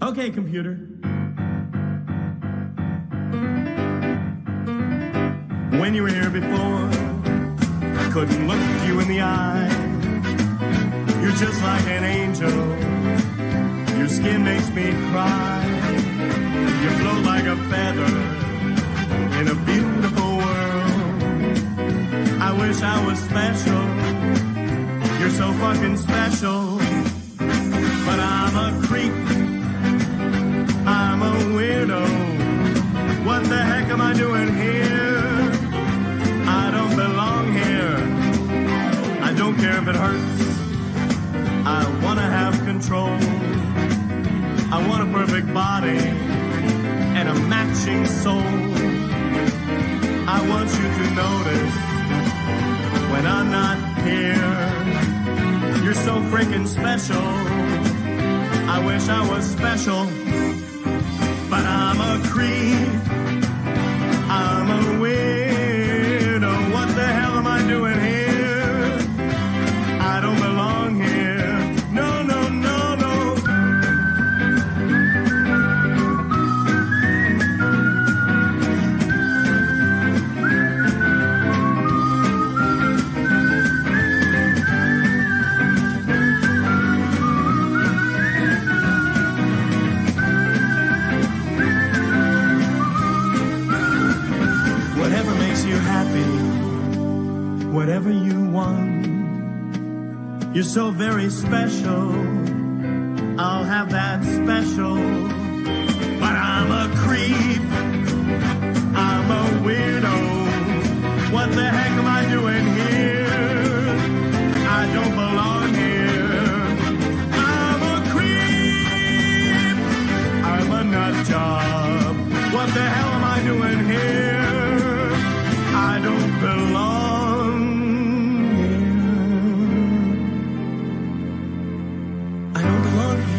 Okay, computer. When you were here before, I couldn't look you in the eye. You're just like an angel. Your skin makes me cry. You float like a feather in a beautiful world. I wish I was special. You're so fucking special. But I'm a creep. I'm a weirdo. What the heck am I doing here? I don't belong here. I don't care if it hurts. I wanna have control. I want a perfect body and a matching soul. I want you to notice when I'm not here. You're so freaking special. I wish I was special, but I'm a creep. I'm a weirdo. What the hell am I doing here? I don't belong here. No, no, no, no. Whatever makes you happy, whatever you want. You're so very special. I'll have that special. But I'm a creep. I'm a weirdo. What the heck am I doing here? I don't belong here. I'm a creep. I'm a nut job. What the hell am I doing here? I don't belong here. I don't belong here.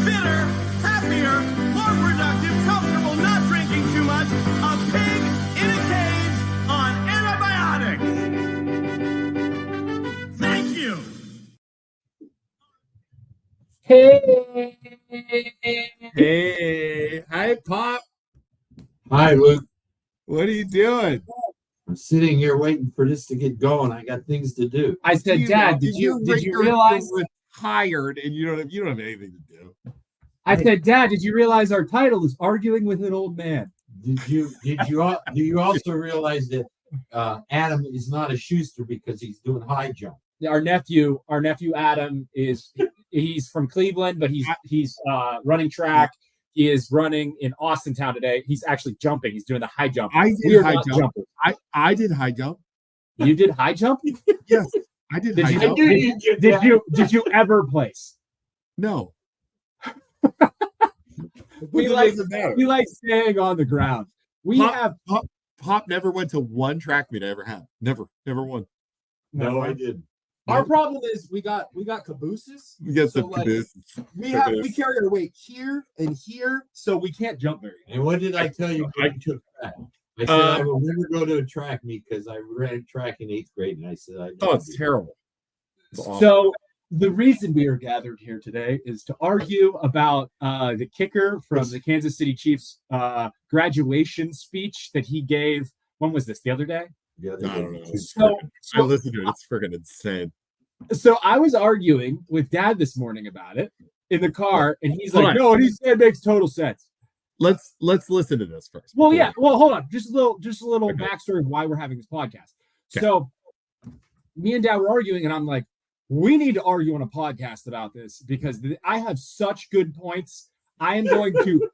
Fitter, happier, more productive, comfortable, not drinking too much. A pig in a cage on antibiotics. Thank you. Hey. Hey, hi, Pop. Hi, Luke. What are you doing? I'm sitting here waiting for this to get going. I got things to do. I said, Dad, did you realize? You're retired and you don't have anything to do? I said, Dad, did you realize our title is Arguing with an Old Man? Do you also realize that Adam is not a Schuster because he's doing high jump? Our nephew Adam he's from Cleveland, but he's running track. He is running in Austintown today. He's actually jumping. He's doing the high jump. I did high jump. I did high jump. You did high jump? Yes, I did high jump. Did you ever place? No. We like staying on the ground. Pop never went to one track meet I ever had. Never won. No, I didn't. Our problem is we got cabooses. We got some like, cabooses. We carry our weight here and here, So we can't jump very well. And what did I tell you? I said I will never go to a track meet because I ran track in 8th grade, and I said It's terrible. So the reason we are gathered here today is to argue about the kicker from the Kansas City Chiefs graduation speech that he gave. When was this? The other day? Yeah, I don't know. So I listened to it. It's freaking insane. So I was arguing with Dad this morning about it in the car, and he's like, Hold on. "No, what he said makes total sense." Let's listen to this first. Well, yeah. Well, hold on. Just a little Okay. backstory of why we're having this podcast. Okay. So me and Dad were arguing, and I'm like, we need to argue on a podcast about this because I have such good points. I am going to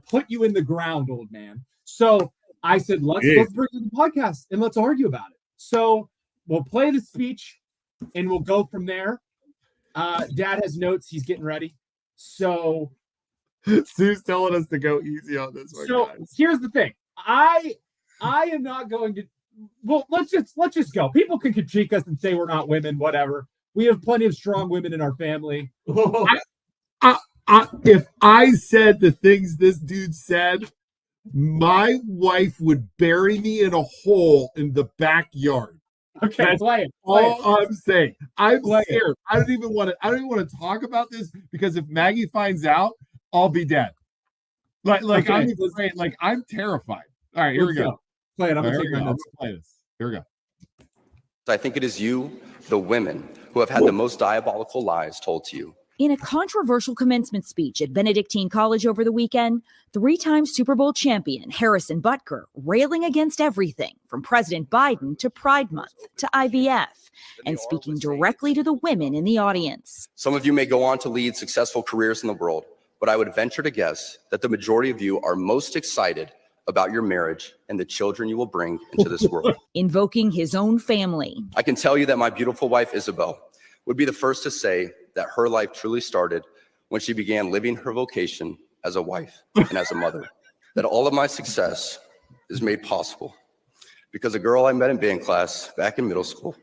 put you in the ground, old man. So I said, let's bring it to the podcast and let's argue about it. So we'll play the speech and we'll go from there. Dad has notes. He's getting ready. So Sue's telling us to go easy on this one. So guys. here's the thing. I am not going to. Well, let's just go. People can critique us and say we're not women. Whatever. We have plenty of strong women in our family. If I said the things this dude said, my wife would bury me in a hole in the backyard. Okay, That's play it. all I'm saying. I'm Play it. scared. I don't even want to talk about this because if Maggie finds out, I'll be dead. Like Okay, I'm afraid. Like I'm terrified. All right, here we go. Play it. I'm All right, gonna here take we my go. I'm notes. gonna play this. Here we go. I think it is you, the women, who have had the most diabolical lies told to you. In a controversial commencement speech at Benedictine College over the weekend, three-time Super Bowl champion Harrison Butker railing against everything from President Biden to Pride Month to IVF and speaking directly to the women in the audience. Some of you may go on to lead successful careers in the world, but I would venture to guess that the majority of you are most excited about your marriage and the children you will bring into this world. Invoking his own family. I can tell you that my beautiful wife, Isabel, would be the first to say that her life truly started when she began living her vocation as a wife and as a mother. That all of my success is made possible because a girl I met in band class back in middle school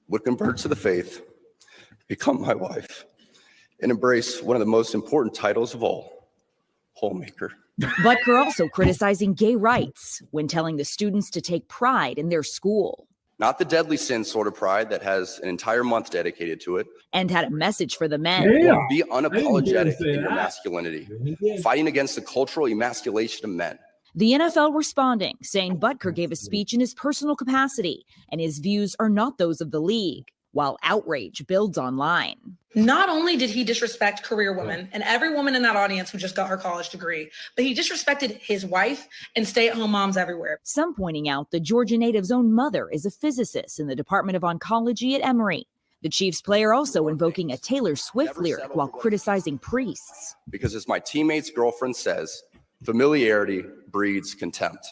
would convert to the faith, become my wife, and embrace one of the most important titles of all, homemaker. Butker also criticizing gay rights when telling the students to take pride in their school. Not the deadly sin sort of pride that has an entire month dedicated to it. And had a message for the men. Yeah. Be unapologetic say in your that. masculinity, fighting against the cultural emasculation of men. The NFL responding, saying Butker gave a speech in his personal capacity and his views are not those of the league, while outrage builds online. Not only did he disrespect career women and every woman in that audience who just got her college degree, but he disrespected his wife and stay-at-home moms everywhere. Some pointing out the Georgia native's own mother is a physicist in the Department of Oncology at Emory. The Chiefs player also invoking a Taylor Swift lyric while criticizing priests. Because as my teammate's girlfriend says, familiarity breeds contempt.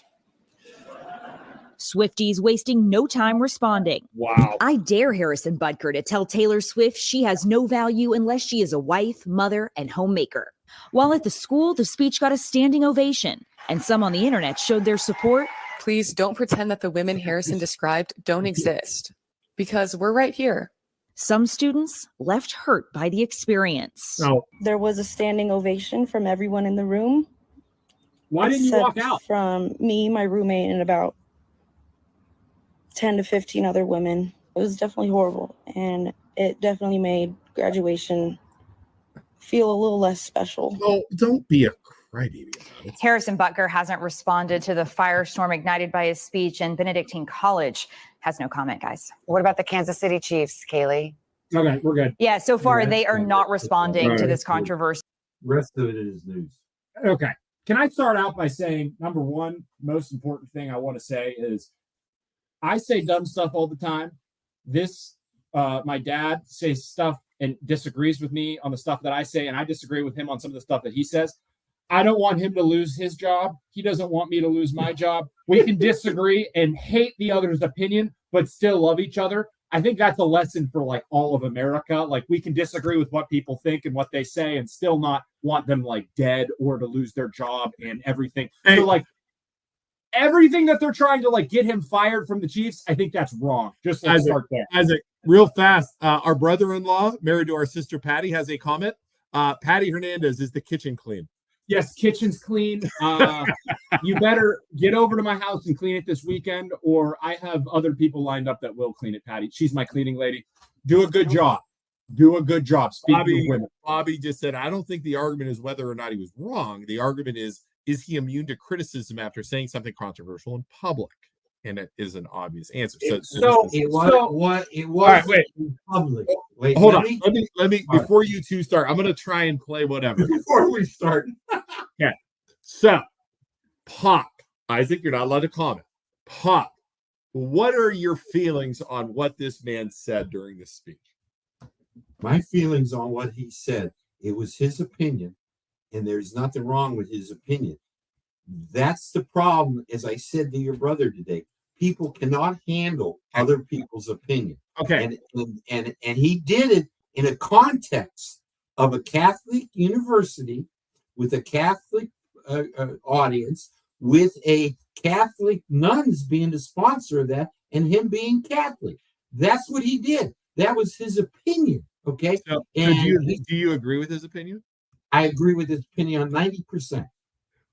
Swifties wasting no time responding. Wow. I dare Harrison Butker to tell Taylor Swift she has no value unless she is a wife, mother, and homemaker. While at the school, the speech got a standing ovation, and some on the internet showed their support. Please don't pretend that the women Harrison described don't exist, because we're right here. Some students left hurt by the experience. No. There was a standing ovation from everyone in the room. Why didn't you walk except out? From me, my roommate, and about 10 to 15 other women. It was definitely horrible, and it definitely made graduation feel a little less special. Oh, don't be a crybaby. Harrison Butker hasn't responded to the firestorm ignited by his speech, and Benedictine College has no comment, guys. What about the Kansas City Chiefs, Kaylee? Okay, we're good. Yeah, so far Yeah, they are not responding to this controversy. Rest of it is news. Okay. Can I start out by saying, number one, most important thing I want to say is I say dumb stuff all the time. My dad says stuff and disagrees with me on the stuff that I say, and I disagree with him on some of the stuff that he says. I don't want him to lose his job. He doesn't want me to lose my job. We can disagree and hate the other's opinion, but still love each other. I think that's a lesson for like all of America. Like we can disagree with what people think and what they say and still not want them like dead or to lose their job and everything. Hey. So like everything that they're trying to like get him fired from the Chiefs, I think that's wrong. Just let's start there. Isaac, real fast. Our brother-in-law, married to our sister Patty, has a comment. Patty Hernandez, is the kitchen clean? Yes, kitchen's clean. You better get over to my house and clean it this weekend, or I have other people lined up that will clean it, Patty. She's my cleaning lady. Do a good job. Do a good job. Speaking of women. Bobby just said, I don't think the argument is whether or not he was wrong. The argument is he immune to criticism after saying something controversial in public? And it is an obvious answer. It was right, wait. in public. Wait, Hold on. Let me before you two start, I'm gonna try and play whatever. Before we start. Okay. So Pop, Isaac, you're not allowed to comment. Pop, what are your feelings on what this man said during this speech? My feelings on what he said, it was his opinion, and there's nothing wrong with his opinion. That's the problem, as I said to your brother today. People cannot handle other people's opinion. Okay. And he did it in a context of a Catholic university with a Catholic audience, with a Catholic nuns being the sponsor of that, and him being Catholic. That's what he did. That was his opinion. Okay. So do you agree with his opinion? I agree with his opinion on 90%.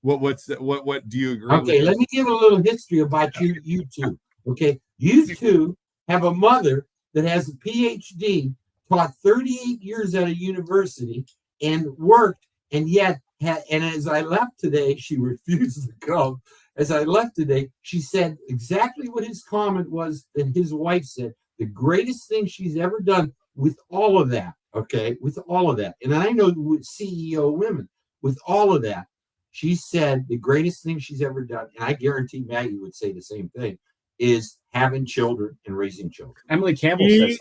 What do you agree with? Okay, let me give a little history about you two. Okay, you two have a mother that has a PhD, taught 38 years at a university, and worked, and yet and as I left today, she refused to come. As I left today, she said exactly what his comment was that his wife said. The greatest thing she's ever done with all of that, okay, with all of that, and I know with CEO women, with all of that, she said the greatest thing she's ever done, and I guarantee Maggie would say the same thing, is having children and raising children. Emily Campbell says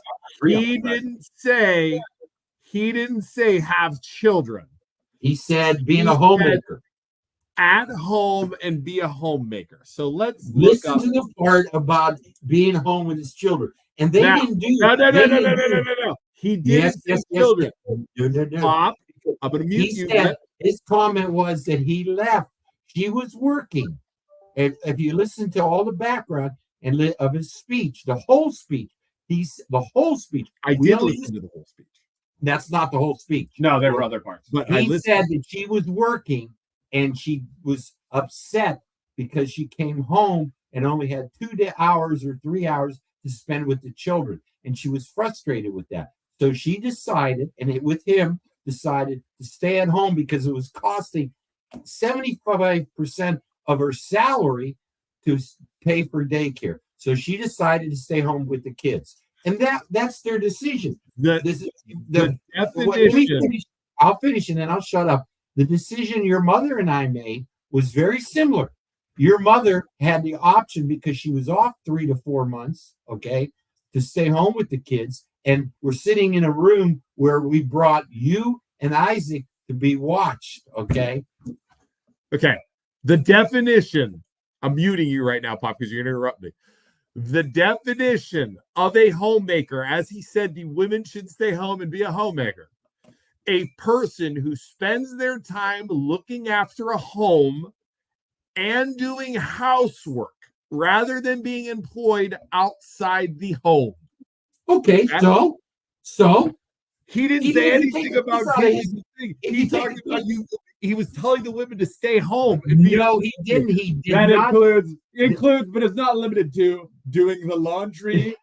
he didn't say have children. He said being a homemaker. At home and be a homemaker. So let's listen to the part about being home with his children. And they didn't do No. He didn't say children. Pop, I'm going to mute you. His comment was that he left. She was working. And if you listen to all the background of his speech, the whole speech, the whole speech. I did listen to the whole speech. That's not the whole speech. No, there were other parts. But he said that she was working and she was upset because she came home and only had 2 hours or 3 hours to spend with the children. And she was frustrated with that. So she decided, with him, decided to stay at home because it was costing 75% of her salary to pay for daycare. So she decided to stay home with the kids. And that's their decision. The definition. I'll finish and then I'll shut up. The decision your mother and I made was very similar. Your mother had the option because she was off 3 to 4 months, okay, to stay home with the kids. And we're sitting in a room where we brought you and Isaac to be watched, okay? Okay. The definition, I'm muting you right now, Pop, because you're going to interrupt me. The definition of a homemaker, as he said, the women should stay home and be a homemaker. A person who spends their time looking after a home and doing housework rather than being employed outside the home. Okay, so he didn't say anything about getting. He talked about you. He was telling the women to stay home. And he didn't. He did that not. includes, but it's not limited to doing the laundry,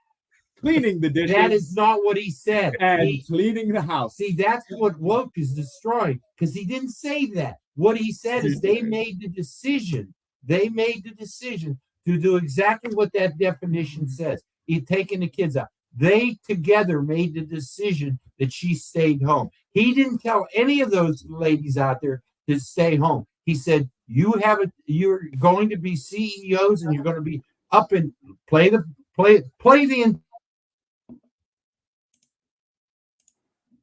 cleaning the dishes. That is not what he said. And cleaning the house. See, that's what woke is destroying because he didn't say that. What he said is they made the decision. They made the decision to do exactly what that definition says. He'd taken the kids out. They together made the decision that she stayed home. He didn't tell any of those ladies out there to stay home. He said, you're going to be CEOs and you're going to be up and play the.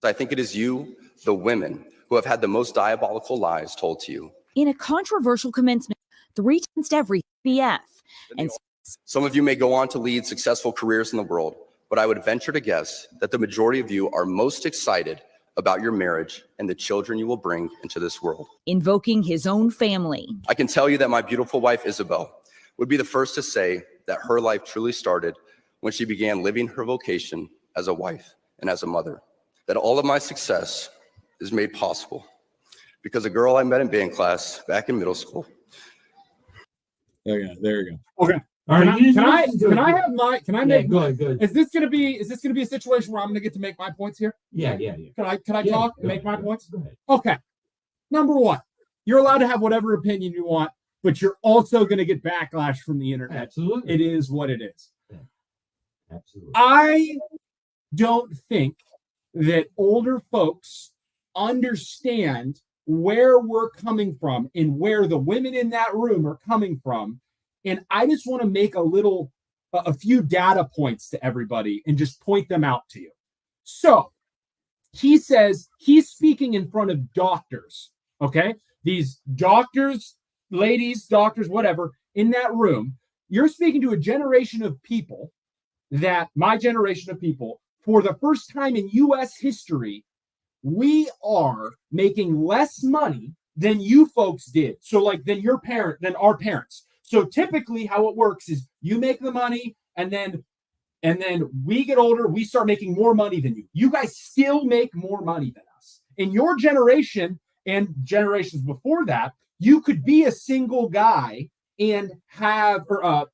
I think it is you, the women, who have had the most diabolical lies told to you. In a controversial commencement, 3 times every BF. And some of you may go on to lead successful careers in the world, but I would venture to guess that the majority of you are most excited about your marriage and the children you will bring into this world. Invoking his own family. I can tell you that my beautiful wife, Isabel, would be the first to say that her life truly started when she began living her vocation as a wife and as a mother. That all of my success is made possible because a girl I met in band class back in middle school. There you go. Okay. All right. Can I make go ahead. Is this gonna be a situation where I'm gonna get to make my points here? Yeah. Can I talk and make my points? Go ahead. Okay. Number one, you're allowed to have whatever opinion you want, but you're also gonna get backlash from the internet. Absolutely. It is what it is. Yeah. Absolutely. I don't think that older folks understand where we're coming from and where the women in that room are coming from. And I just want to make a few data points to everybody and just point them out to you. So he says he's speaking in front of doctors, okay? These doctors, ladies, doctors, whatever, in that room. You're speaking to a generation of people my generation of people, for the first time in U.S. history, we are making less money than you folks did. So than our parents. So typically how it works is you make the money and then we get older, we start making more money than you. You guys still make more money than us. In your generation and generations before that, you could be a single guy and have a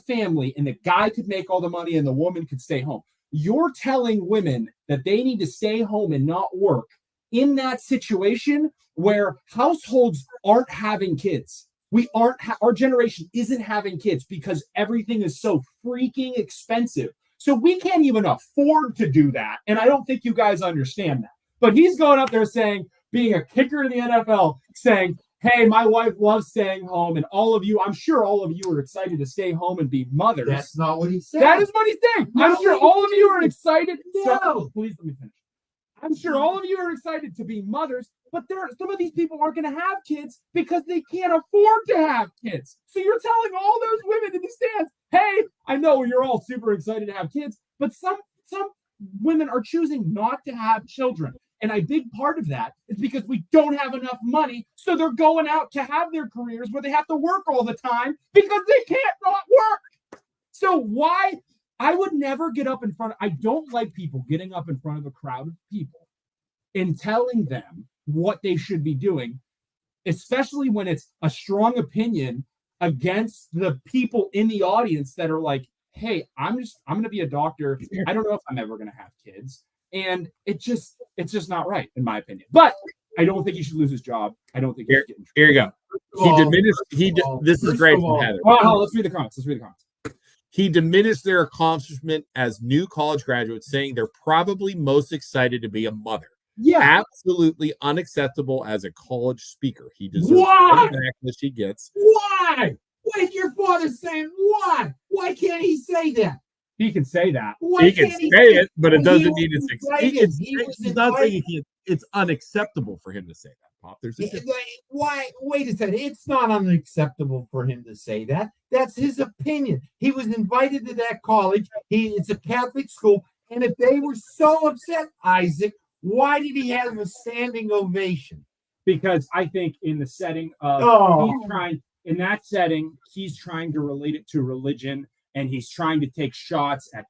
family, and the guy could make all the money and the woman could stay home. You're telling women that they need to stay home and not work in that situation where households aren't having kids. Our generation isn't having kids because everything is so freaking expensive. So we can't even afford to do that. And I don't think you guys understand that. But he's going up there saying, being a kicker in the NFL, saying, hey, my wife loves staying home. And all of you, I'm sure all of you are excited to stay home and be mothers. That's not what he said. That is what he's saying. No, I'm sure all of you are excited. No. Please let me finish. I'm sure all of you are excited to be mothers, but some of these people aren't going to have kids because they can't afford to have kids. So you're telling all those women in the stands, hey, I know you're all super excited to have kids, but some women are choosing not to have children. And a big part of that is because we don't have enough money. So they're going out to have their careers where they have to work all the time because they can't not work. So why? I would never get up in front. I don't like people getting up in front of a crowd of people and telling them what they should be doing, especially when it's a strong opinion against the people in the audience that are like, hey, I'm going to be a doctor. I don't know if I'm ever going to have kids. And it's just not right, in my opinion. But I don't think he should lose his job. I don't think he should get in trouble. Here you go. This is great from Heather. Let's read the comments. He diminished their accomplishment as new college graduates, saying they're probably most excited to be a mother. Yeah. Absolutely unacceptable as a college speaker. He deserves Why? the backlash he gets. Why? What is your father saying? Why? Why can't he say that? He can say that. Why He can can't say it, but it doesn't mean it's invited. he's not saying it's unacceptable for him to say that, Pop. There's a difference. Why? Wait a second. It's not unacceptable for him to say that. That's his opinion. He was invited to that college. It's a Catholic school. And if they were so upset, Isaac, why did he have a standing ovation? Because I think in the setting of he's trying to relate it to religion, and he's trying to take shots at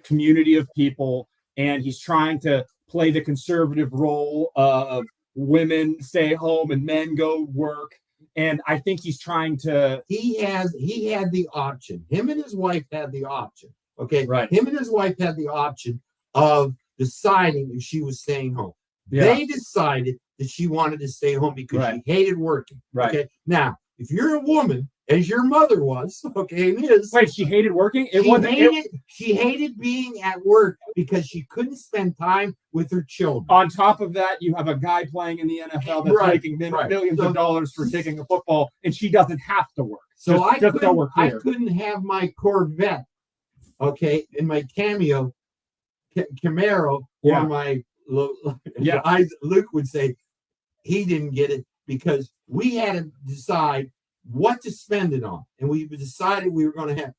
community of people, and he's trying to play the conservative role of women stay home and men go work. And I think he's trying to. He had the option. Him and his wife had the option. Okay, right. Him and his wife had the option of deciding if she was staying home. Yeah. They decided that she wanted to stay home because she hated working. Right. Okay. Now, if you're a woman, as your mother was, okay, and is. Wait, she hated working? She hated being at work because she couldn't spend time with her children. On top of that, you have a guy playing in the NFL that's making millions of dollars for taking a football, and she doesn't have to work. So I couldn't have my Corvette, okay, in my Camaro, or my Luke would say he didn't get it because we had to decide what to spend it on, and we decided we were going to have.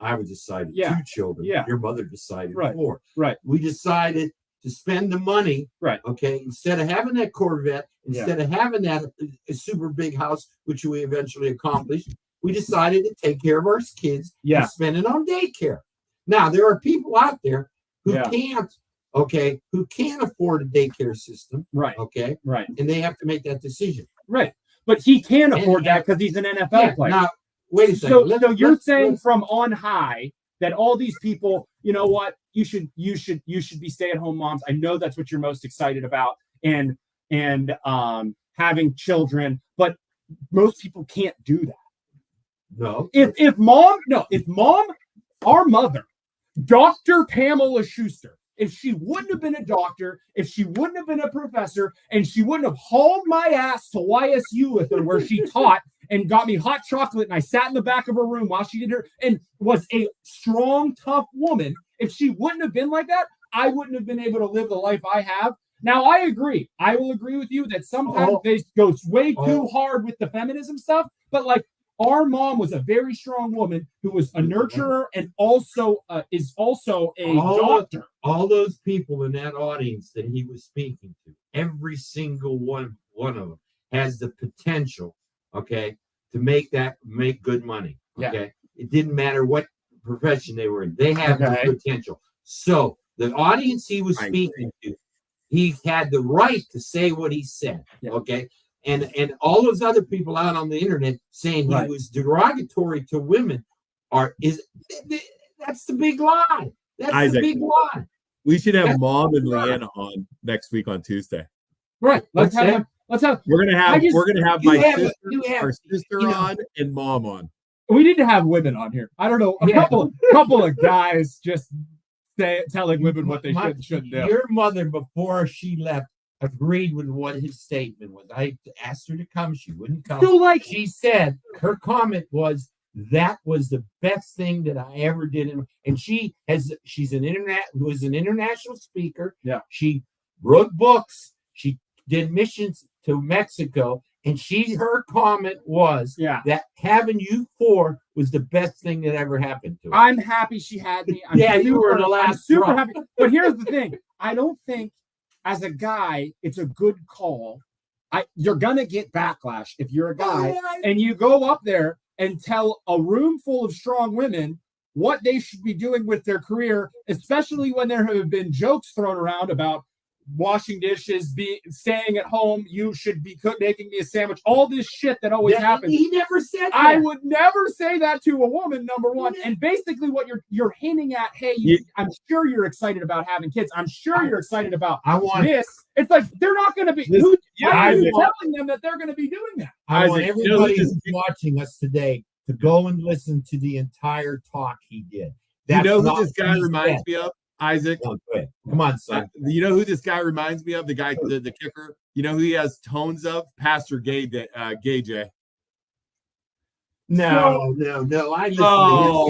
I would decide 2 children. Yeah. Your mother decided 4. Right. We decided to spend the money. Right. Okay. Instead of having that Corvette, instead of having that a super big house, which we eventually accomplished, we decided to take care of our kids and spend it on daycare. Now there are people out there who can't. Okay, who can't afford a daycare system. Right. Okay. Right. And they have to make that decision. Right. But he can afford that because he's an NFL player. Now, wait a second. So you're saying from on high that all these people, you know what, you should be stay-at-home moms. I know that's what you're most excited about, and having children, but most people can't do that. No. If mom, our mother, Dr. Pamela Schuster, if she wouldn't have been a doctor, if she wouldn't have been a professor, and she wouldn't have hauled my ass to YSU with her where she taught and got me hot chocolate, and I sat in the back of her room while she did her, and was a strong, tough woman, if she wouldn't have been like that, I wouldn't have been able to live the life I have. Now, I agree. I will agree with you that sometimes they go way too hard with the feminism stuff, but like, our mom was a very strong woman who was a nurturer and also is also a doctor. All those people in that audience that he was speaking to, every single one of them has the potential, okay, to make good money. Okay, it didn't matter what profession they were in; they have the potential. So the audience he was speaking to he had the right to say what he said. Yeah. Okay. And all those other people out on the internet saying he Right. was derogatory to women that's the big lie. That's Isaac, the big lie. we should have That's Mom and the lie. Leanna on next week on Tuesday. Right. Let's What's have. We're gonna have you my have- sister, you have- our sister you know- on and Mom on. We need to have women on here. I don't know. A Yeah. couple of guys just telling women what they should and shouldn't do. Your mother, before she left, agreed with what his statement was. I asked her to come. She wouldn't come. So, like, She said her comment was, that was the best thing that I ever did. And she's an international speaker. Yeah. She wrote books. She did missions to Mexico. And her comment was that having you four was the best thing that ever happened to her. I'm happy she had me. You were the last I'm super straw. happy. But here's the thing. I don't think as a guy, it's a good call. You're gonna get backlash if you're a guy and you go up there and tell a room full of strong women what they should be doing with their career, especially when there have been jokes thrown around about washing dishes, staying at home, you should be making me a sandwich, all this shit that always happens. He never said that. I would never say that to a woman, number one. And basically what you're hinting at, hey, I'm sure you're excited about having kids. I'm sure you're excited about this. It's like, they're not going to be. Why are you telling them that they're going to be doing that? I want everybody who's watching us today to go and listen to the entire talk he did. You know who this guy reminds me of? Isaac. Oh, go ahead. Come on, son. You know who this guy reminds me of? The guy, the kicker. You know who he has tones of? Pastor Gay J. No. I listen to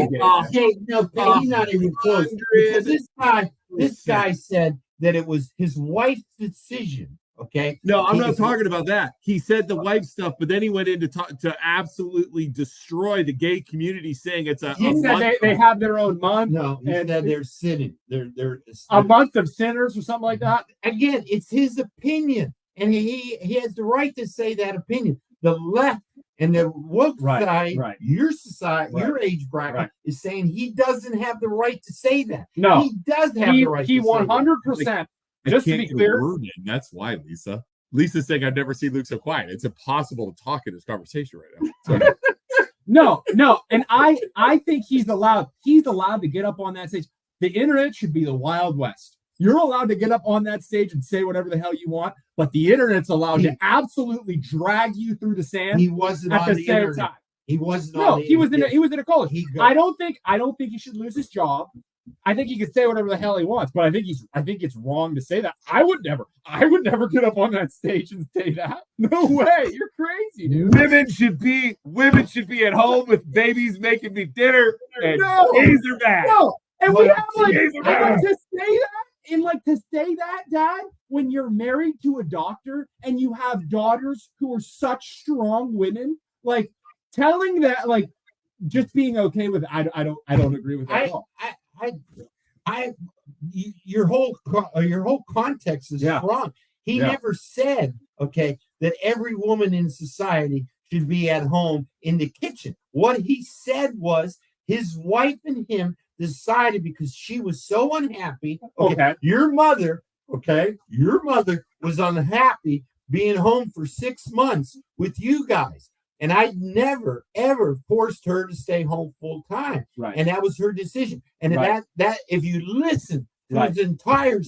him. He's not even close. Because this guy said that it was his wife's decision. Okay. No, I'm not talking about that. He said the wife stuff, but then he went in to absolutely destroy the gay community, saying it's a month. They have their own month. No, and they're sinning. They're a month of sinners or something like that. Again, it's his opinion, and he has the right to say that opinion. The left and the woke side, your society, your age bracket, is saying he doesn't have the right to say that. No, he does have the right. He 100%. Just to be clear, that's why Lisa's saying I've never seen Luke so quiet. It's impossible to talk in this conversation right now. No, and I think he's allowed to get up on that stage. The internet should be the Wild West. You're allowed to get up on that stage and say whatever the hell you want, but the internet's allowed to absolutely drag you through the sand. He wasn't at on the the same internet. time. He wasn't. No, on the he was in a college. I don't think he should lose his job. I think he could say whatever the hell he wants, but I think it's wrong to say that. I would never get up on that stage and say that. No way. You're crazy, dude. Women should be at home with babies making me dinner and Razorback. No. And we have to say that, Dad, when you're married to a doctor and you have daughters who are such strong women, like telling that, like just being okay with it, I don't agree with that at all. Your whole context is wrong. He never said, that every woman in society should be at home in the kitchen. What he said was his wife and him decided because she was so unhappy. Your mother was unhappy being home for 6 months with you guys. And I never, ever forced her to stay home full time. Right. And that was her decision. And that if you listen to his entire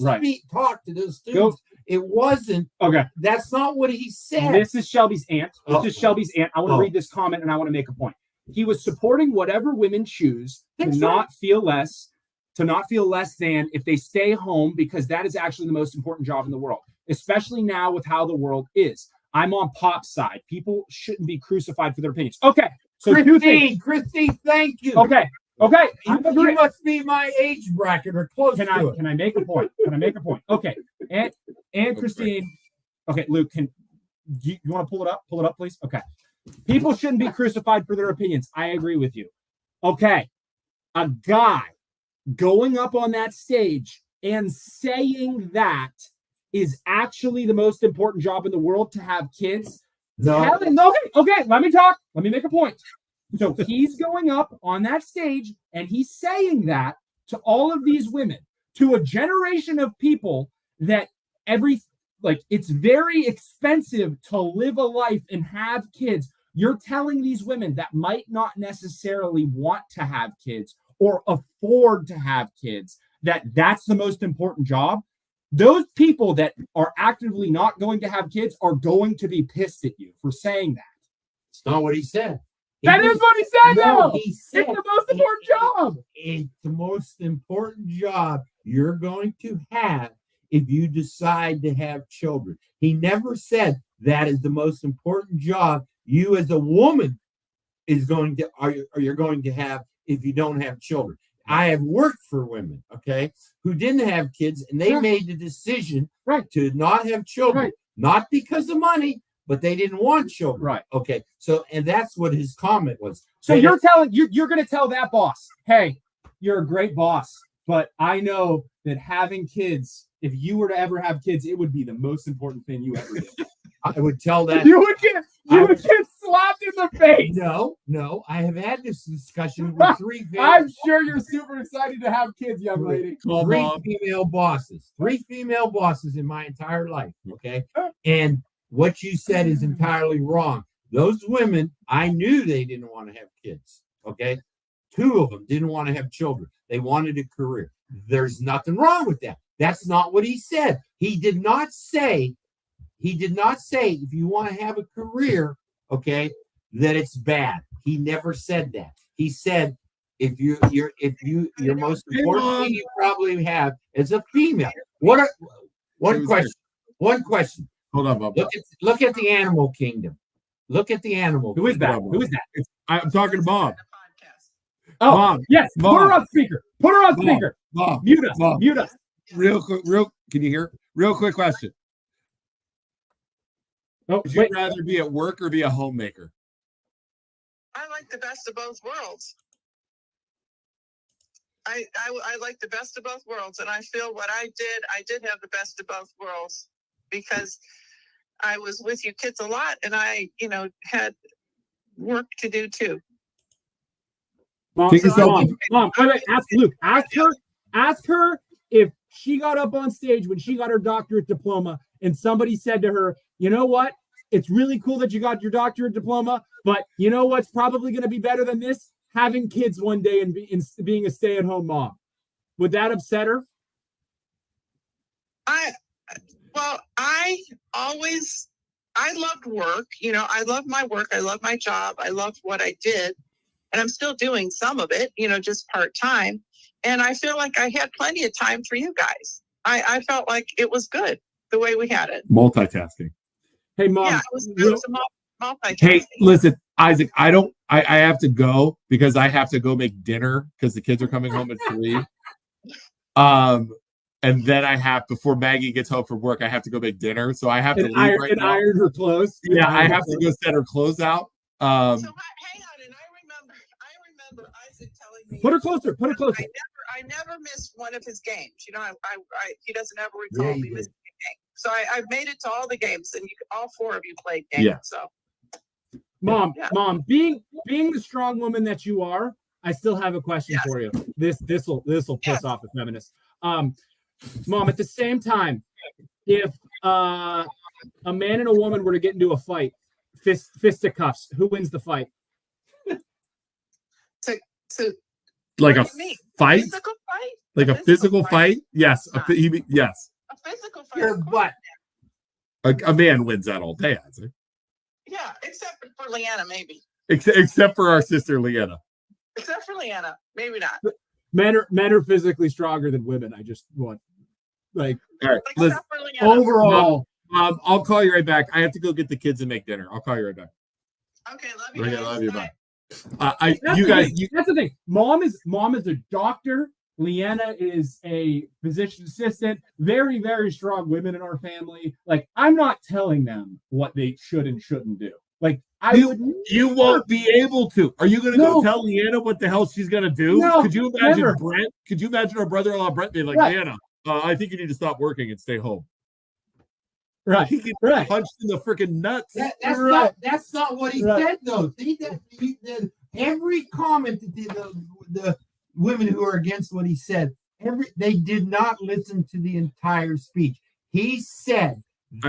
talk to those students, it wasn't. That's not what he said. This is Shelby's aunt. I want to read this comment and I want to make a point. He was supporting whatever women choose to not feel less than if they stay home, because that is actually the most important job in the world, especially now with how the world is. I'm on Pop's side. People shouldn't be crucified for their opinions. Okay. So Christine, thank you. Okay. You must be my age bracket or close to it. Can I make a point? Okay. And Christine. Okay, Luke, you want to pull it up? Pull it up, please. Okay. People shouldn't be crucified for their opinions. I agree with you. Okay. A guy going up on that stage and saying that is actually the most important job in the world, to have kids. No. Okay. Let me talk. Let me make a point. So he's going up on that stage and he's saying that to all of these women, to a generation of people that it's very expensive to live a life and have kids. You're telling these women that might not necessarily want to have kids or afford to have kids that's the most important job. Those people that are actively not going to have kids are going to be pissed at you for saying that. It's not what he said. That is what he said, No, though. he said it's the most important job. It's the most important job you're going to have if you decide to have children. He never said that is the most important job you as a woman you're going to have if you don't have children. I have worked for women, okay, who didn't have kids, and they made the decision to not have children, not because of money, but they didn't want children. Right. Okay. So, and that's what his comment was. So you're going to tell that boss, hey, you're a great boss, but I know that having kids, if you were to ever have kids, it would be the most important thing you ever did. I would tell that. You would get slapped in the face. No. I have had this discussion with three. I'm sure you're super excited to have kids, young lady. Three female bosses in my entire life. Okay. And what you said is entirely wrong. Those women, I knew they didn't want to have kids. Okay. 2 of them didn't want to have children. They wanted a career. There's nothing wrong with that. That's not what he said. He did not say if you want to have a career, okay, that it's bad. He never said that. He said your most important thing you probably have is a female. One question. Hold on, Bob. Look at the animal kingdom. Look at the animal. Who is that? Who is that? I'm talking to Bob. Oh, Mom. yes. Mom. Put her on speaker. Put her on speaker. Mom. Mute us. Mom. Mute us. Can you hear? Real quick question. Oh, would you rather be at work or be a homemaker? I like the best of both worlds. I like the best of both worlds, and I feel what I did have the best of both worlds because I was with you kids a lot, and I, had work to do too. Mom, ask Luke. Ask her if she got up on stage when she got her doctorate diploma and somebody said to her, you know what? It's really cool that you got your doctorate diploma, but you know what's probably going to be better than this? Having kids one day and being a stay-at-home mom. Would that upset her? I loved work. I love my work. I love my job. I loved what I did. And I'm still doing some of it, just part-time. And I feel like I had plenty of time for you guys. I felt like it was good the way we had it. Multitasking. Hey, Mom. Yeah, it was a multitasking. Hey, listen, Isaac, I have to go because I have to go make dinner because the kids are coming home at 3. And then before Maggie gets home from work, I have to go make dinner. So I have to leave right now. Iron her clothes. Yeah, I have to go set her clothes out. So hang on, and I remember Isaac telling me. Put her closer. I never missed one of his games. He doesn't ever recall me missing a game. So I've made it to all the games, and all 4 of you played games. Yeah. So, Mom, being the strong woman that you are, I still have a question for you. This will piss off the feminists. Mom, at the same time, if a man and a woman were to get into a fight, fisticuffs, who wins the fight? Like a fight? Physical fight? Like a physical fight? Yes. Yes. A physical fight. Your butt. A man wins that all day, I'd say. Yeah, except for Leanna, maybe. Except for our sister Leanna. Except for Leanna, maybe not. Men are physically stronger than women. I just want, all right. Listen, overall, I'll call you right back. I have to go get the kids and make dinner. I'll call you right back. Okay, love you. Love you. Bye. That's the thing. Mom is a doctor. Leanna is a physician assistant. Very, very strong women in our family. Like, I'm not telling them what they should and shouldn't do. Like, you won't be able to. Are you going to go tell Leanna what the hell she's going to do? No, could you imagine never. Brent? Could you imagine our brother-in-law Brent being like, Leanna, I think you need to stop working and stay home. Right. He gets punched in the freaking nuts. That's not what he said, though. See, every comment that the women who are against what he said, they did not listen to the entire speech. He said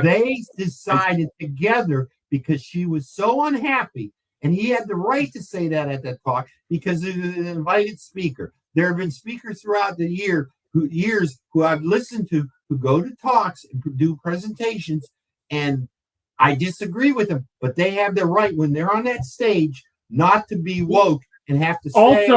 they decided together because she was so unhappy, and he had the right to say that at that talk because it was an invited speaker. There have been speakers throughout the years who I've listened to who go to talks and do presentations, and I disagree with them, but they have the right when they're on that stage not to be woke and have to say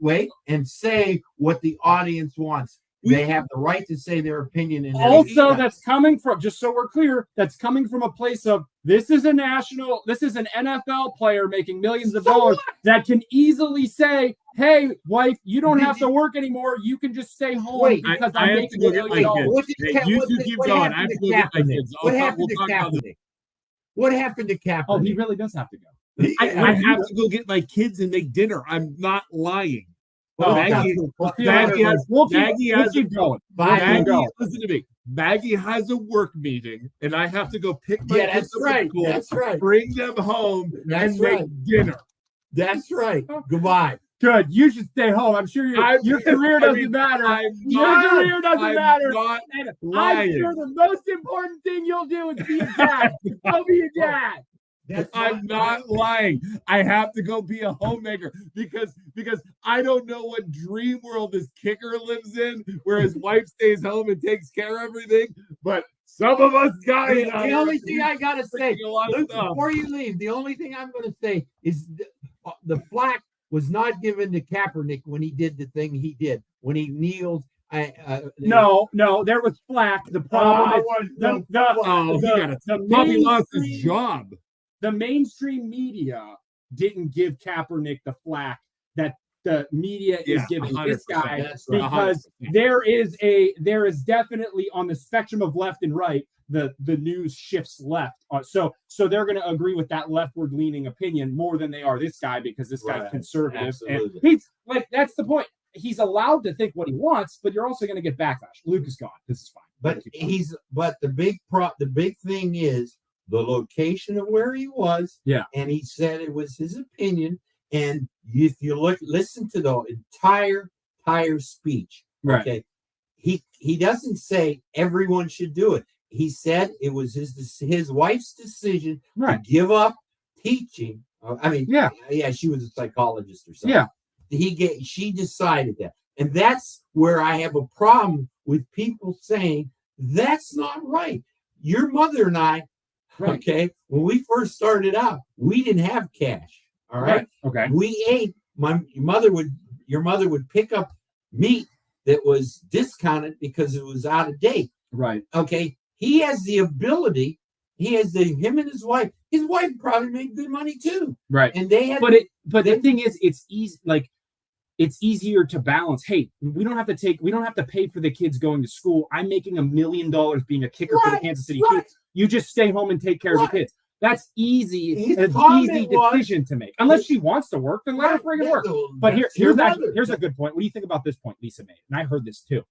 wait and say what the audience wants. They have the right to say their opinion. And also, that's coming from, just so we're clear, that's coming from a place of this is an NFL player making millions of dollars that can easily say, hey, wife, you don't have to work anymore. You can just stay home because I'm making millions of dollars. You two keep going. I have to go get my kids. What happened to Kaepernick? What happened to Kaepernick? Oh, he really does have to go. I have to go get my kids and make dinner. I'm not lying. Maggie has listen to me. Maggie has a work meeting, and I have to go pick my kids up from school, that's right. bring them home, and make dinner. That's right. Goodbye. Good. You should stay home. I'm sure your career doesn't matter. Your career doesn't matter. I'm sure the most important thing you'll do is be a dad. Go be a dad. I'm not lying. I have to go be a homemaker because I don't know what dream world this kicker lives in, where his wife stays home and takes care of everything. But some of us guys. The only thing I gotta say, before you leave, the only thing I'm gonna say is the flack was not given to Kaepernick when he did the thing he did when he kneeled. No, there was flack. The problem he lost his job. The mainstream media didn't give Kaepernick the flack that the media is giving this guy because there is definitely on the spectrum of left and right, the news shifts left. So they're going to agree with that leftward leaning opinion more than they are this guy because this guy's conservative. Absolutely. And he's like, that's the point. He's allowed to think what he wants, but you're also going to get backlash. Luke is gone. This is fine. But the big thing is the location of where he was. Yeah. And he said it was his opinion. And if you listen to the entire speech, right. Okay, he doesn't say everyone should do it. He said it was his wife's decision to give up teaching. She was a psychologist or something. Yeah. She decided that. And that's where I have a problem with people saying that's not right. Your mother and I, okay, when we first started out, we didn't have cash. All right. Okay. We ate. Your mother would pick up meat that was discounted because it was out of date. Right. Okay. He has the ability. Him and his wife. His wife probably made good money too. Right. And they had. But the thing is, it's easy. Like, it's easier to balance. Hey, we don't have to pay for the kids going to school. I'm making $1 million being a kicker for the Kansas City Chiefs. You just stay home and take care of the kids. That's easy. An easy decision to make. Unless she wants to work, then let her friggin' work. But here's a good point. What do you think about this point Lisa made? And I heard this too.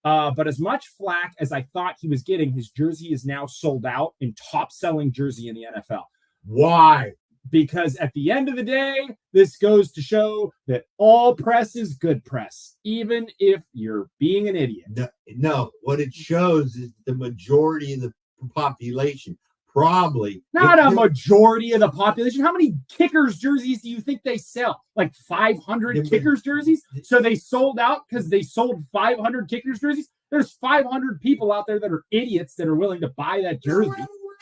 But as much flack as I thought he was getting, his jersey is now sold out in top-selling jersey in the NFL. Why? Because at the end of the day, this goes to show that all press is good press, even if you're being an idiot. No, what it shows is the majority of the population probably not a majority of the population. How many kickers jerseys do you think they sell? Like 500 kickers jerseys? So they sold out because they sold 500 kickers jerseys. There's 500 people out there that are idiots that are willing to buy that jersey.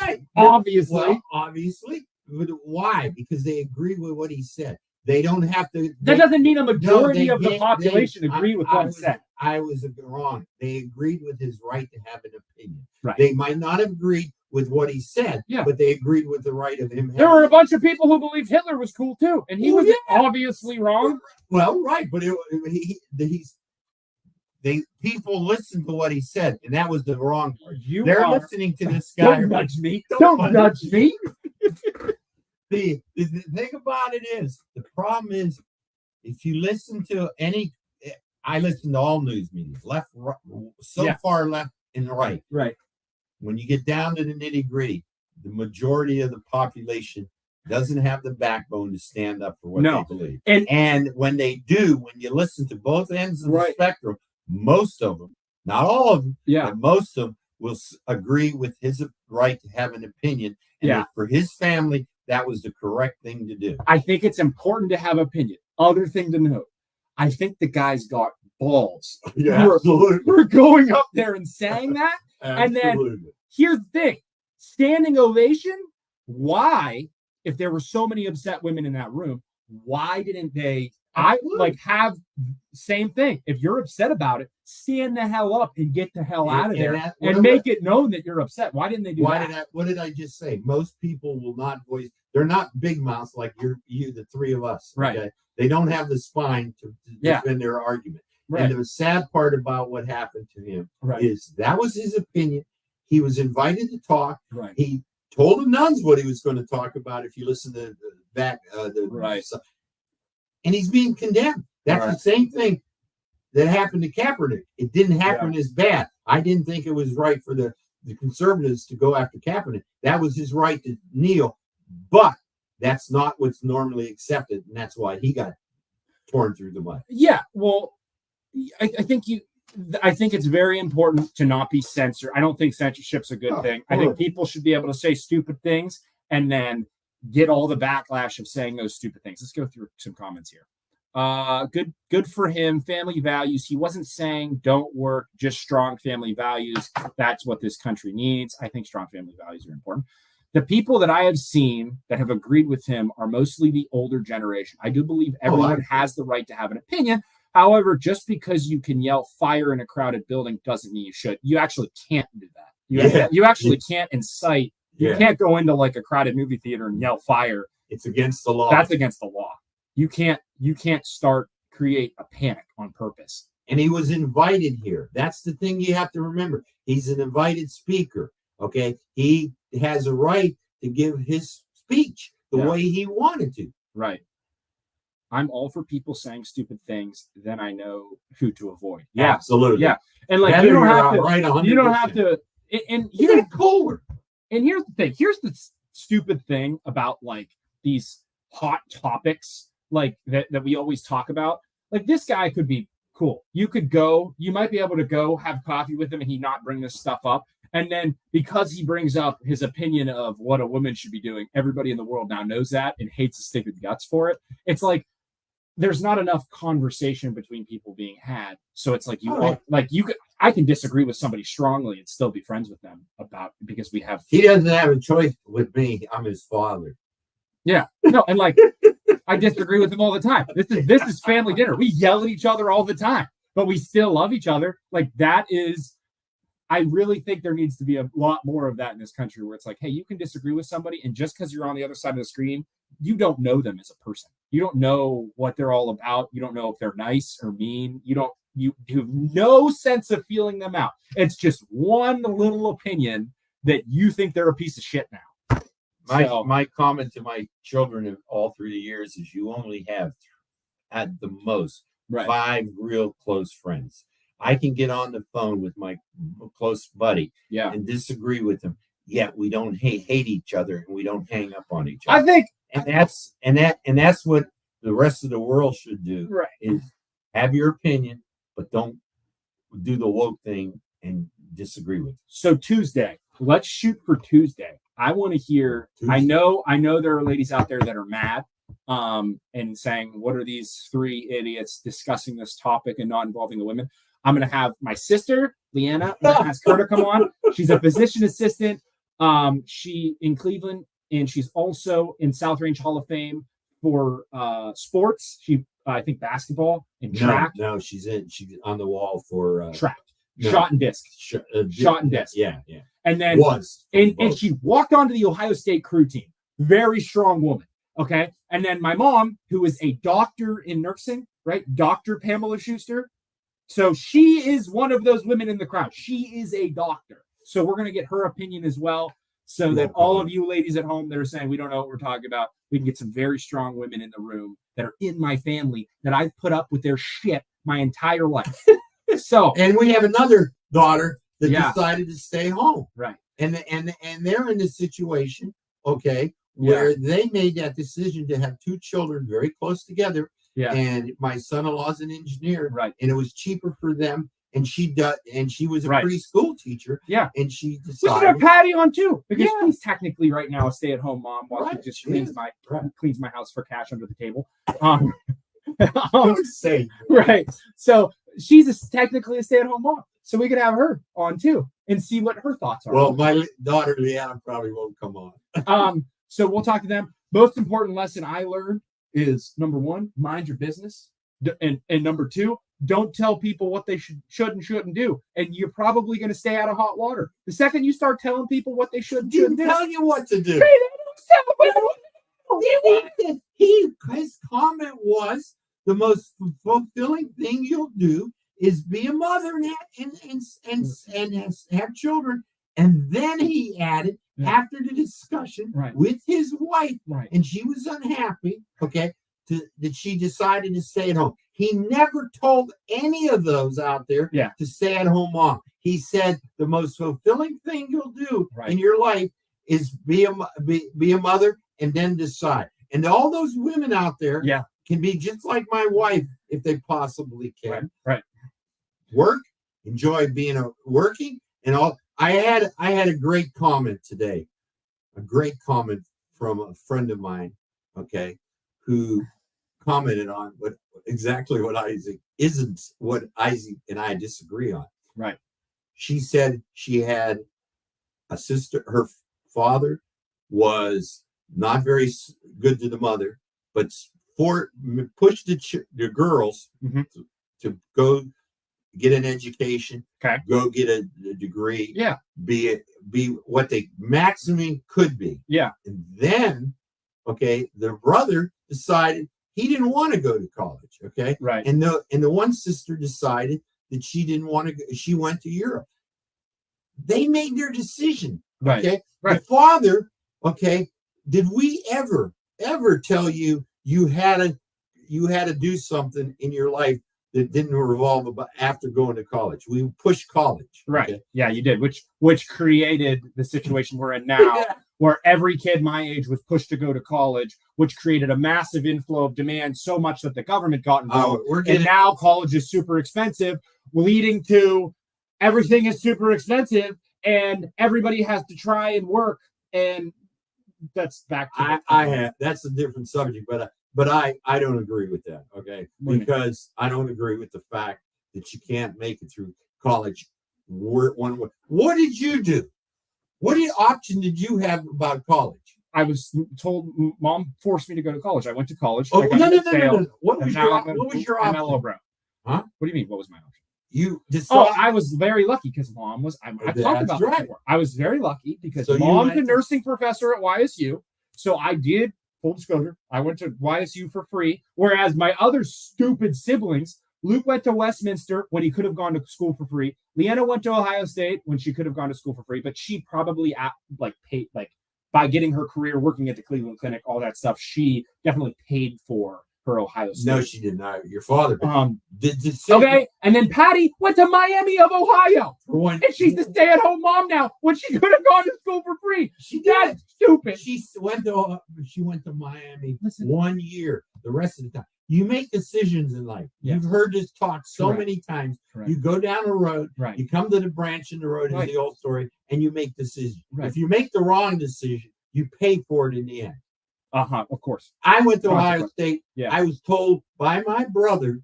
Right. Obviously. Well, obviously. Why? Because they agree with what he said. They don't have to. That doesn't mean a majority of the population agree with what he said. I was wrong. They agreed with his right to have an opinion. Right. They might not have agreed with what he said, but they agreed with the right of him. There were a bunch of people who believed Hitler was cool too, and he was obviously wrong. Well, right, but people listened to what he said, and that was the wrong part. They're listening to this guy. Don't nudge me. Don't nudge me. The thing about it is, the problem is, if you listen to I listen to all news media, left, right, far left and right. Right. When you get down to the nitty gritty, the majority of the population doesn't have the backbone to stand up for what they believe. And when they do, when you listen to both ends of the spectrum, most of them, not all of them, but most of them will agree with his right to have an opinion. And Yeah. if for his family, that was the correct thing to do. I think it's important to have opinion. Other thing to note, I think the guy's got balls. We're going up there and saying that. And then here's the thing, standing ovation. Why, if there were so many upset women in that room, why didn't they have same thing? If you're upset about it, stand the hell up and get the hell out of there and make it known that you're upset. Why didn't they do that? What did I just say? Most people will not voice. They're not big mouths like you, the three of us. Right. Okay? They don't have the spine to defend their argument. Right. And the sad part about what happened to him Right. is that was his opinion. He was invited to talk. Right. He told the nuns what he was going to talk about. If you listen to and he's being condemned. That's the same thing that happened to Kaepernick. It didn't happen as bad. I didn't think it was right for the conservatives to go after Kaepernick. That was his right to kneel, but that's not what's normally accepted, and that's why he got torn through the mud. Yeah, well, I think it's very important to not be censored. I don't think censorship's a good thing. I think people should be able to say stupid things and then get all the backlash of saying those stupid things. Let's go through some comments here. Good for him. Family values. He wasn't saying don't work, just strong family values. That's what this country needs. I think strong family values are important. The people that I have seen that have agreed with him are mostly the older generation. I do believe everyone has the right to have an opinion. However, just because you can yell fire in a crowded building doesn't mean you should. You actually can't do that. You actually can't incite. You can't go into like a crowded movie theater and yell fire. It's against the law. That's against the law. You can't create a panic on purpose. And he was invited here. That's the thing you have to remember. He's an invited speaker. Okay. He has a right to give his speech the way he wanted to. Right. I'm all for people saying stupid things. Then I know who to avoid. Yeah, absolutely. Yeah. And like, you don't have to, and here's Kohler. And here's the thing. Here's the stupid thing about like these hot topics like that we always talk about. Like this guy could be cool. You might be able to go have coffee with him and he not bring this stuff up. And then because he brings up his opinion of what a woman should be doing, everybody in the world now knows that and hates the stupid guts for it. It's like there's not enough conversation between people being had. So it's like I can disagree with somebody strongly and still be friends with them because we have. He doesn't have a choice with me. I'm his father. Yeah. No, and like I disagree with him all the time. This is family dinner. We yell at each other all the time, but we still love each other. Like that is. I really think there needs to be a lot more of that in this country where it's like, hey, you can disagree with somebody, and just because you're on the other side of the screen, you don't know them as a person. You don't know what they're all about. You don't know if they're nice or mean. You have no sense of feeling them out. It's just one little opinion that you think they're a piece of shit now. My comment to my children all through the years is you only have at the most 5 real close friends. I can get on the phone with my close buddy and disagree with him. Yet we don't hate each other and we don't hang up on each other. I think that's what the rest of the world should do. Right. Is have your opinion, but don't do the woke thing and disagree with it. So Tuesday, let's shoot for Tuesday. I want to hear. Tuesday. I know there are ladies out there that are mad and saying, what are these 3 idiots discussing this topic and not involving the women? I'm going to have my sister, Leanna, ask her to come on. She's a physician assistant. She in Cleveland, and she's also in South Range Hall of Fame for sports. She, I think, basketball and track. No, she's on the wall for track, shot and disc, shot and disc. Yeah. And then and she walked onto the Ohio State crew team. Very strong woman. Okay. And then my mom, who is a doctor in nursing, right? Dr. Pamela Schuster. So she is one of those women in the crowd. She is a doctor. So we're going to get her opinion as well. So that all of you ladies at home that are saying we don't know what we're talking about, we can get some very strong women in the room that are in my family that I've put up with their shit my entire life. And we have another daughter that decided to stay home. Right. And they're in this situation, where they made that decision to have 2 children very close together. Yeah. And my son-in-law's an engineer. Right. And it was cheaper for them and she was a Right. preschool teacher. Yeah. And she We should have decided. Patty on too, because Yeah. she's technically right now a stay-at-home mom while Right, she just she cleans is. cleans my house for cash under the table. Don't say. Right. So she's technically a stay-at-home mom. So we could have her on too and see what her thoughts are. Well, my daughter Leanna probably won't come on. So we'll talk to them. Most important lesson I learned is number one, mind your business. And number two, don't tell people what they should and shouldn't do. And you're probably going to stay out of hot water. The second you start telling people what they should and shouldn't do. Tell you what to do. Hey, they don't tell me. His comment was the most fulfilling thing you'll do is be a mother and have children. And then he added, after the discussion with his wife, and she was unhappy, that she decided to stay at home. He never told any of those out there to stay at home mom. He said the most fulfilling thing you'll do in your life is be a mother and then decide. And all those women out there can be just like my wife if they possibly can. Right. Work, enjoy working, and all. I had a great comment today, a great comment from a friend of mine, who commented on exactly what Isaac and I disagree on. Right. She said she had a sister. Her father was not very good to the mother, but pushed the girls to go get an education, go get a degree, be what they maximum could be. Yeah. And then, the brother decided he didn't want to go to college. Right. And the one sister decided that she didn't want to go. She went to Europe. They made their decision. Right. The father, did we ever tell you had to do something in your life that didn't revolve about after going to college? We pushed college. Right. Yeah, you did, which created the situation we're in now, where every kid my age was pushed to go to college, which created a massive inflow of demand, so much that the government got involved. And now college is super expensive, leading to everything is super expensive, and everybody has to try and work. And that's back to that's a different subject, but I don't agree with that, because I don't agree with the fact that you can't make it through college one way. What did you do? What option did you have about college? I was told, mom forced me to go to college. I went to college. Oh, no. What was your option? MLO bro. Huh? What do you mean? What was my option? You decided. I was very lucky because mom was. I've talked about this before. I was very lucky because mom's a nursing professor at YSU. So I did, full disclosure, I went to YSU for free. Whereas my other stupid siblings, Luke went to Westminster when he could have gone to school for free. Leanna went to Ohio State when she could have gone to school for free, but she probably paid by getting her career working at the Cleveland Clinic, all that stuff. She definitely paid for her Ohio State. No, she did not. Your father did. And then Patty went to Miami of Ohio, and she's the stay-at-home mom now when she could have gone to school for free. That's stupid. She went to Miami 1 year. The rest of the time, you make decisions in life. You've heard this talk so many times. You go down a road, you come to the branch in the road, is the old story, and you make decisions. If you make the wrong decision, you pay for it in the end. Of course. I went to Ohio State. Yeah. I was told by my brother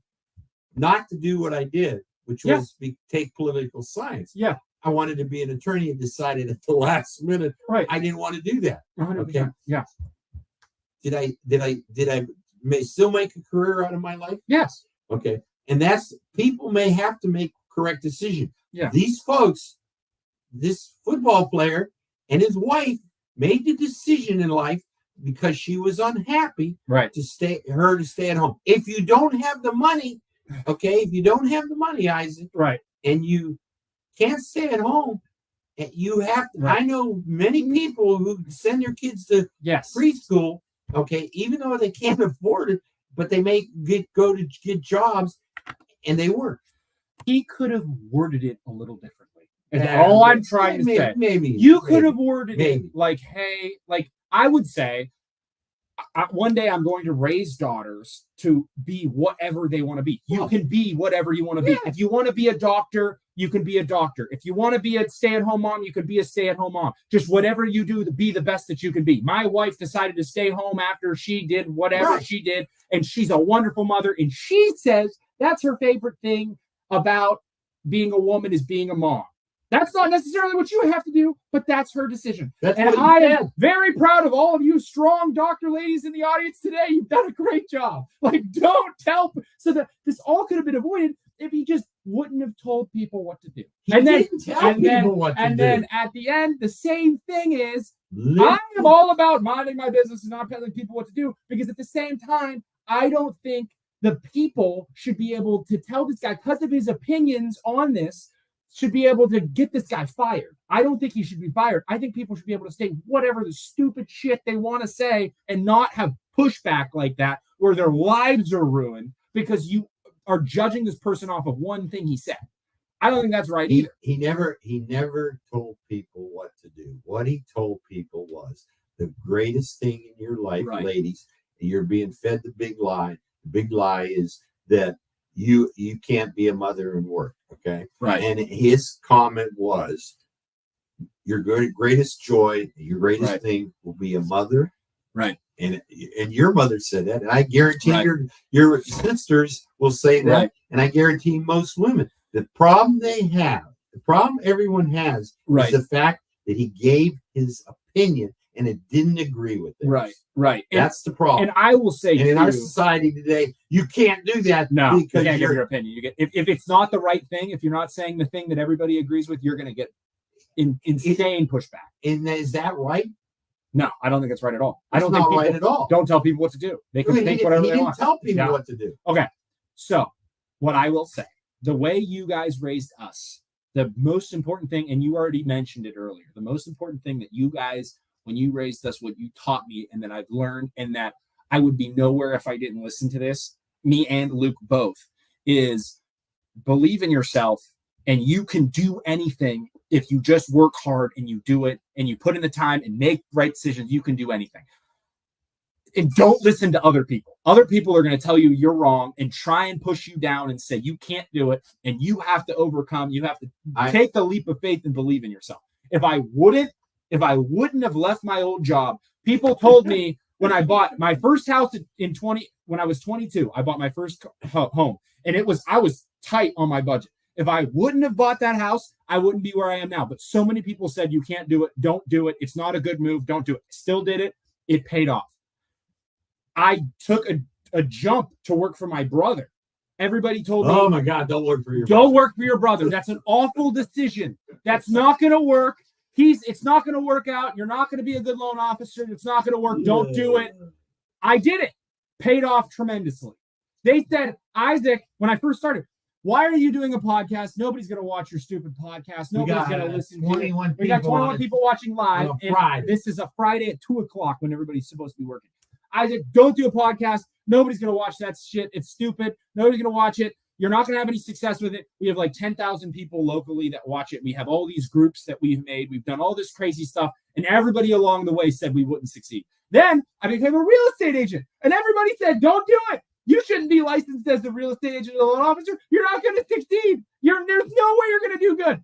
not to do what I did, which was take political science. Yeah. I wanted to be an attorney and decided at the last minute I didn't want to do that. 100%. Yeah. Did I still make a career out of my life? Yes. Okay. And that's, people may have to make correct decisions. Yeah. These folks, this football player and his wife made the decision in life because she was unhappy to stay at home. If you don't have the money, Isaac, and you can't stay at home, you have to, I know many people who send their kids to preschool, even though they can't afford it, but they go to get jobs and they work. He could have worded it a little differently. All I'm trying to say. Maybe you could have worded it like, hey, like I would say, one day I'm going to raise daughters to be whatever they want to be. You can be whatever you want to be. If you want to be a doctor, you can be a doctor. If you want to be a stay-at-home mom, you can be a stay-at-home mom. Just whatever you do to be the best that you can be. My wife decided to stay home after she did whatever she did, and she's a wonderful mother. And she says that's her favorite thing about being a woman is being a mom. That's not necessarily what you have to do, but that's her decision. That's and I am very proud of all of you strong doctor ladies in the audience today. You've done a great job. Like, don't tell. So that this all could have been avoided if he just wouldn't have told people what to do. And then at the end, the same thing is, I am all about minding my business and not telling people what to do, because at the same time, I don't think the people should be able to tell this guy, because of his opinions on this, should be able to get this guy fired. I don't think he should be fired. I think people should be able to say whatever the stupid shit they want to say and not have pushback like that where their lives are ruined because you are judging this person off of one thing he said. I don't think that's right either. He never told people what to do. What he told people was the greatest thing in your life, ladies, you're being fed the big lie. The big lie is that you can't be a mother and work. Okay. Right. And his comment was, your greatest joy, your greatest thing will be a mother. Right. And your mother said that. And I guarantee your sisters will say that. Right. And I guarantee most women. The problem everyone has is the fact that he gave his opinion and it didn't agree with it. Right. That's the problem. And I will say, in our society today, you can't do that. No, because you can't give your opinion. You get if it's not the right thing, if you're not saying the thing that everybody agrees with, you're going to get insane pushback. And is that right? No, I don't think it's right at all. It's not right at all. Don't tell people what to do. They can think whatever they want. Tell people what to do. Okay, so what I will say, the way you guys raised us, the most important thing, and you already mentioned it earlier, the most important thing that you guys, when you raised us, what you taught me and that I've learned, and that I would be nowhere if I didn't listen to this, me and Luke both, is believe in yourself, and you can do anything if you just work hard and you do it and you put in the time and make right decisions. You can do anything. And don't listen to other people. Other people are going to tell you you're wrong and try and push you down and say you can't do it, and you have to overcome. You have to take the leap of faith and believe in yourself. If I wouldn't have left my old job, people told me when I bought my first house when I was 22, I bought my first home, and I was tight on my budget. If I wouldn't have bought that house, I wouldn't be where I am now. But so many people said, you can't do it. Don't do it. It's not a good move. Don't do it. Still did it. It paid off. I took a jump to work for my brother. Everybody told me, oh my God, don't work for your brother. That's an awful decision. That's not going to work. It's not going to work out. You're not going to be a good loan officer. It's not going to work. Don't do it. I did it. Paid off tremendously. They said, Isaac, when I first started, why are you doing a podcast? Nobody's going to watch your stupid podcast. Nobody's going to listen to it. We got 21 people watching live. And this is a Friday at 2:00 when everybody's supposed to be working. Isaac, don't do a podcast. Nobody's going to watch that shit. It's stupid. Nobody's going to watch it. You're not going to have any success with it. We have like 10,000 people locally that watch it. We have all these groups that we've made. We've done all this crazy stuff. And everybody along the way said we wouldn't succeed. Then I became a real estate agent. And everybody said, don't do it. You shouldn't be licensed as a real estate agent or loan officer. You're not going to succeed. There's no way you're going to do good.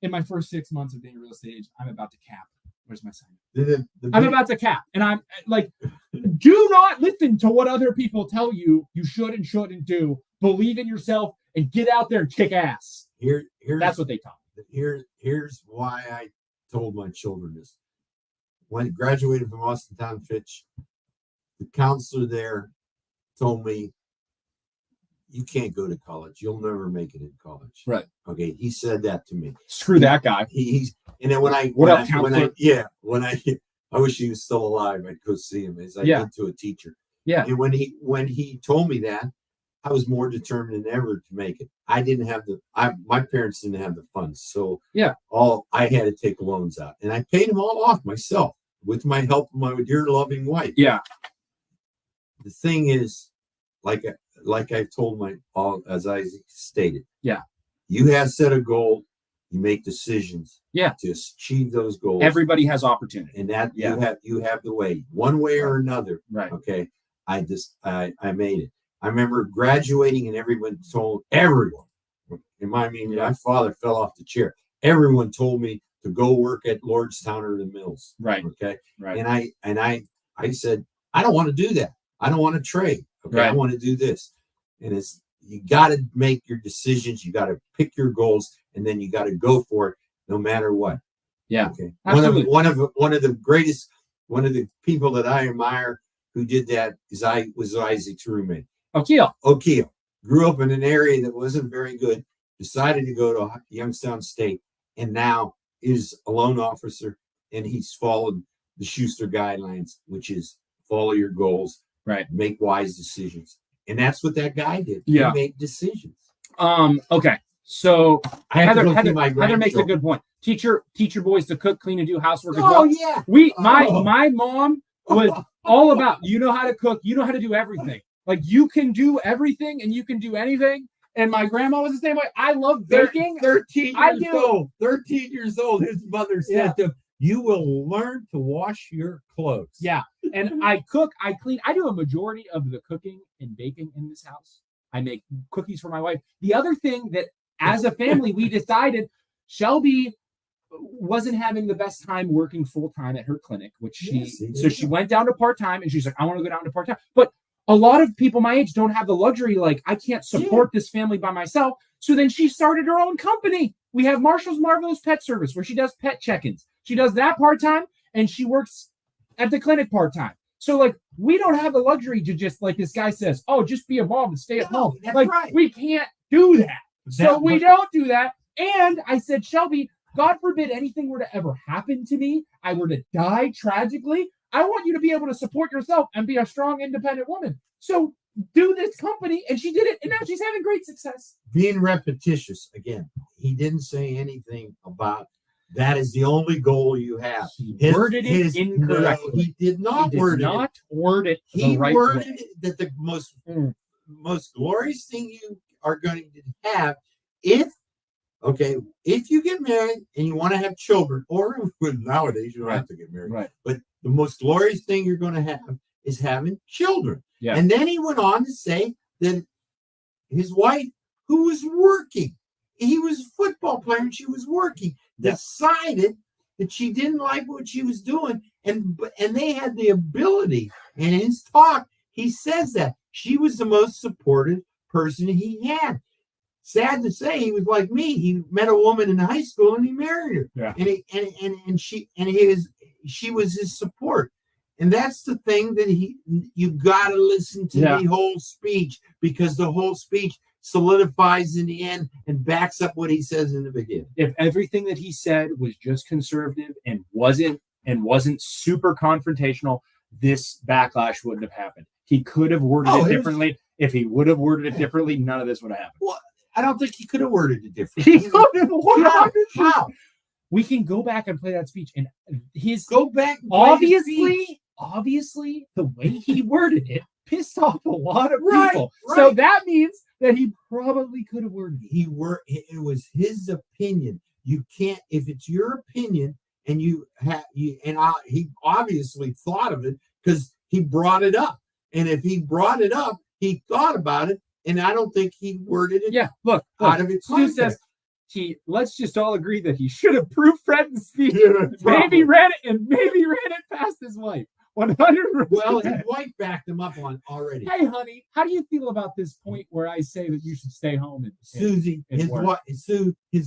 In my first 6 months of being a real estate agent, I'm about to cap. Where's my sign? I'm about to cap. And I'm like, do not listen to what other people tell you should and shouldn't do. Believe in yourself and get out there and kick ass. That's what they taught me. Here's why I told my children this. When I graduated from Austin Town Fitch, the counselor there told me, you can't go to college. You'll never make it in college. Right. Okay. He said that to me. Screw that guy. And then I wish he was still alive. I'd go see him as I did to a teacher. Yeah. And when he told me that, I was more determined than ever to make it. I didn't have my parents didn't have the funds. So I had to take loans out, and I paid them all off myself with my help of my dear loving wife. Yeah. The thing is, like I've told as I stated, you have set a goal, You make decisions. Yeah. To achieve those goals. Everybody has opportunity. And that you have the way, one way or another. Right. Okay. I made it. I remember graduating and everyone told everyone. My father fell off the chair. Everyone told me to go work at Lordstown or the Mills. Right. Okay. Right. And I said, I don't want to do that. I don't want to trade. Okay. Right. I want to do this. And you got to make your decisions. You got to pick your goals, and then you got to go for it, no matter what. Yeah. Okay. Absolutely. One of the people that I admire who did that was Isaac's roommate. O'Keel grew up in an area that wasn't very good. Decided to go to Youngstown State, and now is a loan officer, and he's followed the Schuster guidelines, which is follow your goals, right? Make wise decisions, and that's what that guy did. Yeah, he made decisions. Okay, so Heather makes a good point. Teach your boys to cook, clean, and do housework as well. Yeah, my mom was all about, you know how to cook, you know how to do everything. Like, you can do everything and you can do anything. And my grandma was the same way. I love baking. 13 years old. His mother said to him, you will learn to wash your clothes. Yeah. And I cook, I clean. I do a majority of the cooking and baking in this house. I make cookies for my wife. The other thing that as a family, we decided Shelby wasn't having the best time working full time at her clinic, which she went down to part-time, and she's like, I want to go down to part-time. But a lot of people my age don't have the luxury, like, I can't support this family by myself. So then she started her own company. We have Marshall's Marvelous Pet Service, where she does pet check-ins. She does that part-time, and she works at the clinic part-time. So, like, we don't have the luxury to just, like this guy says, oh, just be a mom and stay at home. Like, we can't do that. We don't do that. And I said, Shelby, God forbid anything were to ever happen to me, I were to die tragically, I want you to be able to support yourself and be a strong, independent woman. So do this company. And she did it. And now she's having great success. Being repetitious. Again, he didn't say anything about that is the only goal you have. He worded it incorrectly. No, he did not word it. He worded it that the most glorious thing you are going to have if you get married and you want to have children, or nowadays you don't have to get married, right? But the most glorious thing you're going to have is having children. Yeah. And then he went on to say that his wife, who was working, he was a football player and she was working, decided that she didn't like what she was doing, and they had the ability. And in his talk, he says that she was the most supportive person he had. Sad to say, he was like me. He met a woman in high school and he married her. Yeah. And she was his support. And that's the thing that you got to listen to the whole speech, because the whole speech solidifies in the end and backs up what he says in the beginning. If everything that he said was just conservative and wasn't super confrontational, this backlash wouldn't have happened. He could have worded it differently. If he would have worded it differently, none of this would have happened. Well, I don't think he could have worded it differently. He could have 100%. How? We can go back and play that speech, and obviously the way he worded it pissed off a lot of people. Right. So that means that he probably could have worded it. It was his opinion. You can't, if it's your opinion, and he obviously thought of it because he brought it up. And if he brought it up, he thought about it. And I don't think he worded it. Look, out of its Stu says let's just all agree that he should have proofread the speech. Maybe read it past his wife. 100%. Well, his wife backed him up on already. Hey, honey, how do you feel about this point where I say that you should stay home and Susie, his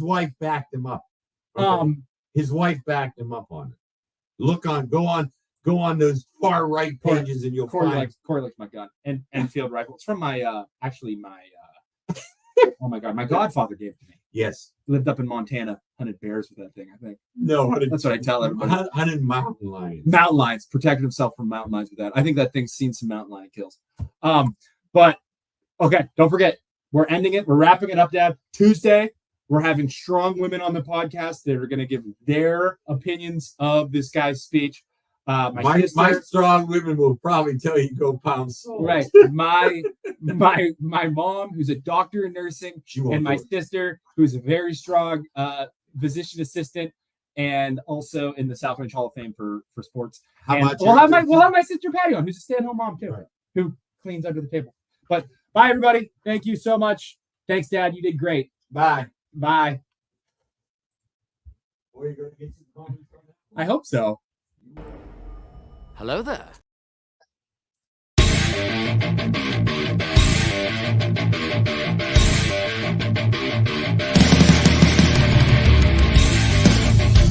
wife backed him up. Okay? His wife backed him up on it. Go on those far right pages and you'll find Corey likes my gun and Enfield rifle. It's from my oh my God, my godfather gave it to me. Yes. Lived up in Montana, hunted bears with that thing, I think. No, that's what I tell everybody. Hunted mountain lions. Mountain lions, protected himself from mountain lions with that. I think that thing's seen some mountain lion kills. But okay, don't forget, we're ending it. We're wrapping it up, Dad. Tuesday, we're having strong women on the podcast that are going to give their opinions of this guy's speech. My strong women will probably tell you go pound salt. Right. My mom, who's a doctor in nursing, and my sister, who's a very strong physician assistant, and also in the South Range Hall of Fame for sports. How And about we'll have my sister Patty on, who's a stay-at-home mom too, who cleans under the table. But bye, everybody. Thank you so much. Thanks, Dad. You did great. Bye. Bye. I hope so. Hello there.